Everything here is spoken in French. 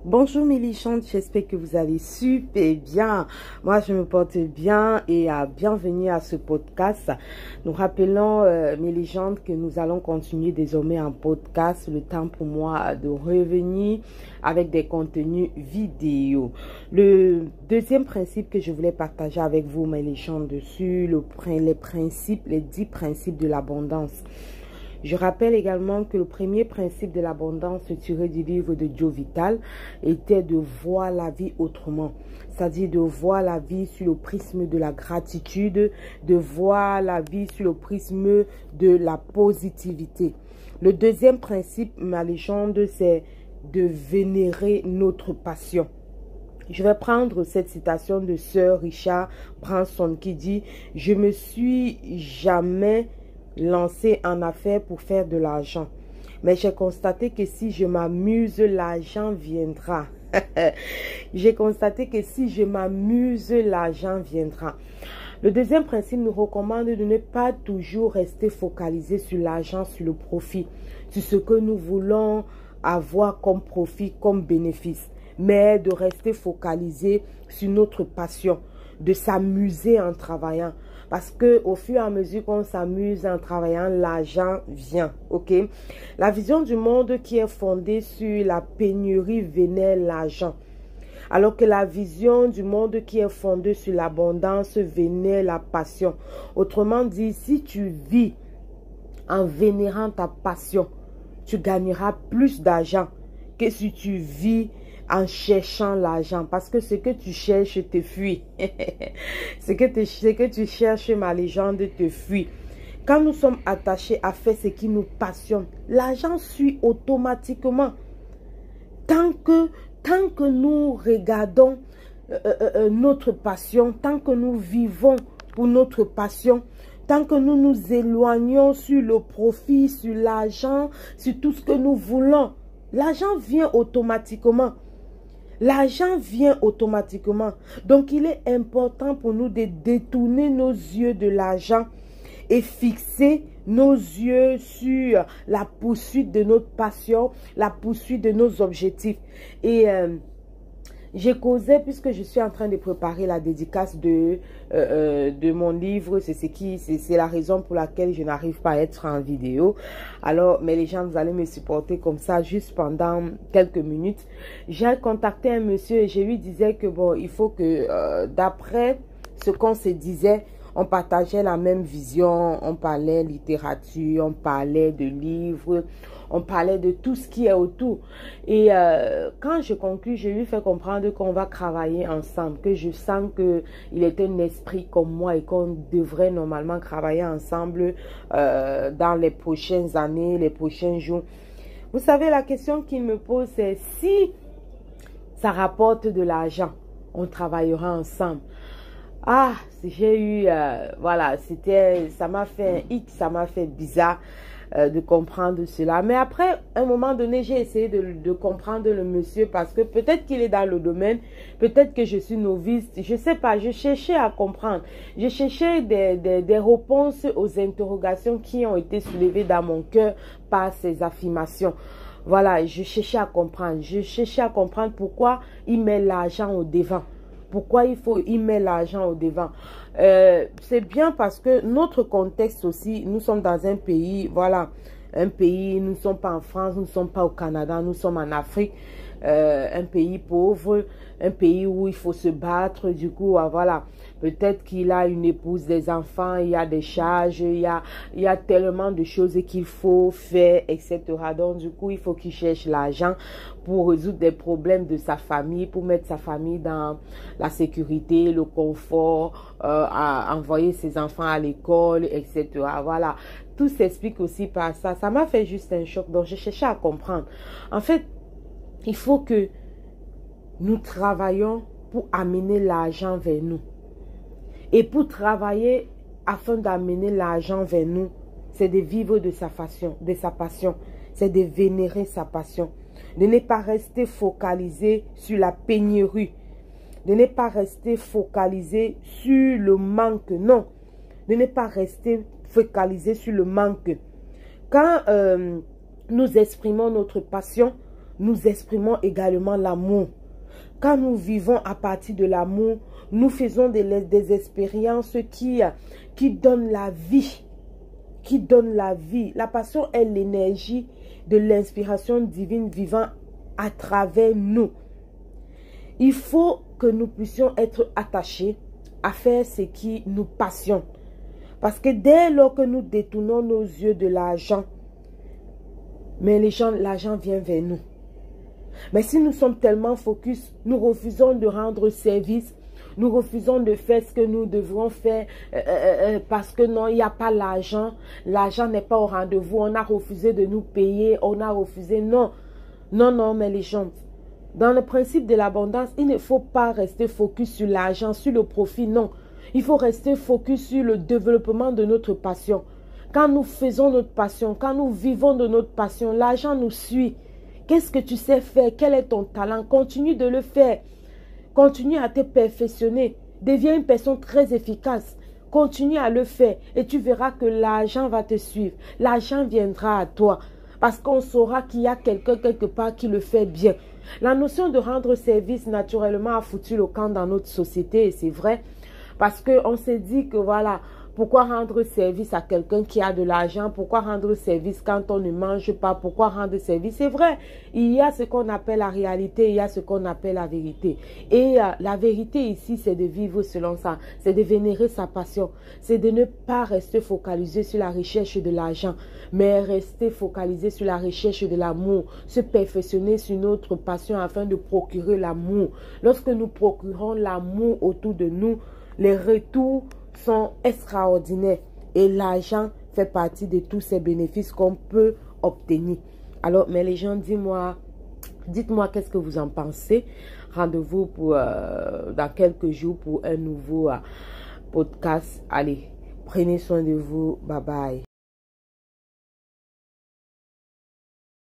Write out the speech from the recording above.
Bonjour mes lichontes, j'espère que vous allez super bien. Moi, je me porte bien et bienvenue à ce podcast. Nous rappelons, mes légendes, que nous allons continuer désormais en podcast. Le temps pour moi de revenir avec des contenus vidéo. Le deuxième principe que je voulais partager avec vous, mes légendes, dessus les 10 principes de l'abondance. Je rappelle également que le premier principe de l'abondance tiré du livre de Joe Vital était de voir la vie autrement. C'est-à-dire de voir la vie sur le prisme de la gratitude, de voir la vie sur le prisme de la positivité. Le deuxième principe, ma légende, c'est de vénérer notre passion. Je vais prendre cette citation de Sir Richard Branson qui dit « Je me suis jamais lancé en affaires pour faire de l'argent. Mais j'ai constaté que si je m'amuse, l'argent viendra. » J'ai constaté que si je m'amuse, l'argent viendra. Le deuxième principe nous recommande de ne pas toujours rester focalisé sur l'argent, sur le profit, sur ce que nous voulons avoir comme profit, comme bénéfice, mais de rester focalisé sur notre passion, de s'amuser en travaillant. Parce que au fur et à mesure qu'on s'amuse en travaillant, l'argent vient, ok? La vision du monde qui est fondée sur la pénurie vénère l'argent. Alors que la vision du monde qui est fondée sur l'abondance vénère la passion. Autrement dit, si tu vis en vénérant ta passion, tu gagneras plus d'argent que si tu vis en cherchant l'argent, parce que ce que tu cherches te fuit. Ce que tu cherches, ma légende, te fuit. Quand nous sommes attachés à faire ce qui nous passionne, l'argent suit automatiquement. Tant que nous regardons notre passion, tant que nous vivons pour notre passion, tant que nous nous éloignons sur le profit, sur l'argent, sur tout ce que nous voulons, l'argent vient automatiquement. L'argent vient automatiquement. Donc, il est important pour nous de détourner nos yeux de l'argent et fixer nos yeux sur la poursuite de notre passion, la poursuite de nos objectifs. Et j'ai causé, puisque je suis en train de préparer la dédicace de mon livre, c'est la raison pour laquelle je n'arrive pas à être en vidéo. Alors, mais les gens, vous allez me supporter comme ça juste pendant quelques minutes. J'ai contacté un monsieur et je lui disais que bon, il faut que d'après ce qu'on se disait, on partageait la même vision, on parlait littérature, on parlait de livres, on parlait de tout ce qui est autour. Et quand je conclus, je lui fais comprendre qu'on va travailler ensemble, que je sens qu'il est un esprit comme moi et qu'on devrait normalement travailler ensemble dans les prochaines années, les prochains jours. Vous savez, la question qu'il me pose, c'est si ça rapporte de l'argent, on travaillera ensemble. Ah, j'ai eu, voilà, ça m'a fait un hic, ça m'a fait bizarre de comprendre cela. Mais après, à un moment donné, j'ai essayé de comprendre le monsieur parce que peut-être qu'il est dans le domaine, peut-être que je suis novice, je sais pas, je cherchais à comprendre. Je cherchais des réponses aux interrogations qui ont été soulevées dans mon cœur par ces affirmations. Voilà, je cherchais à comprendre. Je cherchais à comprendre pourquoi il met l'argent au devant. Pourquoi il met l'argent au devant? C'est bien parce que notre contexte aussi, nous sommes dans un pays, voilà, un pays, nous ne sommes pas en France, nous ne sommes pas au Canada, nous sommes en Afrique, un pays pauvre, un pays où il faut se battre, du coup, voilà. Peut-être qu'il a une épouse, des enfants, il y a des charges, il y a tellement de choses qu'il faut faire, etc. Donc, du coup, il faut qu'il cherche l'argent pour résoudre des problèmes de sa famille, pour mettre sa famille dans la sécurité, le confort, à envoyer ses enfants à l'école, etc. Voilà. Tout s'explique aussi par ça. Ça m'a fait juste un choc. Donc, je cherchais à comprendre. En fait, il faut que nous travaillions pour amener l'argent vers nous. Et pour travailler afin d'amener l'argent vers nous, c'est de vivre de sa passion, c'est de vénérer sa passion, de ne pas rester focalisé sur la pénurie, de ne pas rester focalisé sur le manque, non, de ne pas rester focalisé sur le manque. Quand nous exprimons notre passion, nous exprimons également l'amour. Quand nous vivons à partir de l'amour, nous faisons des expériences qui donnent la vie. Qui donnent la vie. La passion est l'énergie de l'inspiration divine vivant à travers nous. Il faut que nous puissions être attachés à faire ce qui nous passionne. Parce que dès lors que nous détournons nos yeux de l'argent, mais l'argent vient vers nous. Mais si nous sommes tellement focus, nous refusons de rendre service, nous refusons de faire ce que nous devrons faire parce que non, il n'y a pas l'argent. L'argent n'est pas au rendez-vous. On a refusé de nous payer, on a refusé. Non, non, non, mais les gens, dans le principe de l'abondance, il ne faut pas rester focus sur l'argent, sur le profit, non. Il faut rester focus sur le développement de notre passion. Quand nous faisons notre passion, quand nous vivons de notre passion, l'argent nous suit. Qu'est-ce que tu sais faire? Quel est ton talent? Continue de le faire. Continue à te perfectionner. Deviens une personne très efficace. Continue à le faire et tu verras que l'argent va te suivre. L'argent viendra à toi parce qu'on saura qu'il y a quelqu'un quelque part qui le fait bien. La notion de rendre service naturellement a foutu le camp dans notre société et c'est vrai. Parce qu'on s'est dit que voilà, pourquoi rendre service à quelqu'un qui a de l'argent? Pourquoi rendre service quand on ne mange pas? Pourquoi rendre service? C'est vrai, il y a ce qu'on appelle la réalité, il y a ce qu'on appelle la vérité. Et la vérité ici, c'est de vivre selon ça. C'est de vénérer sa passion. C'est de ne pas rester focalisé sur la recherche de l'argent, mais rester focalisé sur la recherche de l'amour. Se perfectionner sur notre passion afin de procurer l'amour. Lorsque nous procurons l'amour autour de nous, les retours sont extraordinaires et l'argent fait partie de tous ces bénéfices qu'on peut obtenir. Alors, mais les gens, dites-moi qu'est-ce que vous en pensez. Rendez-vous dans quelques jours pour un nouveau podcast. Allez, prenez soin de vous. Bye bye.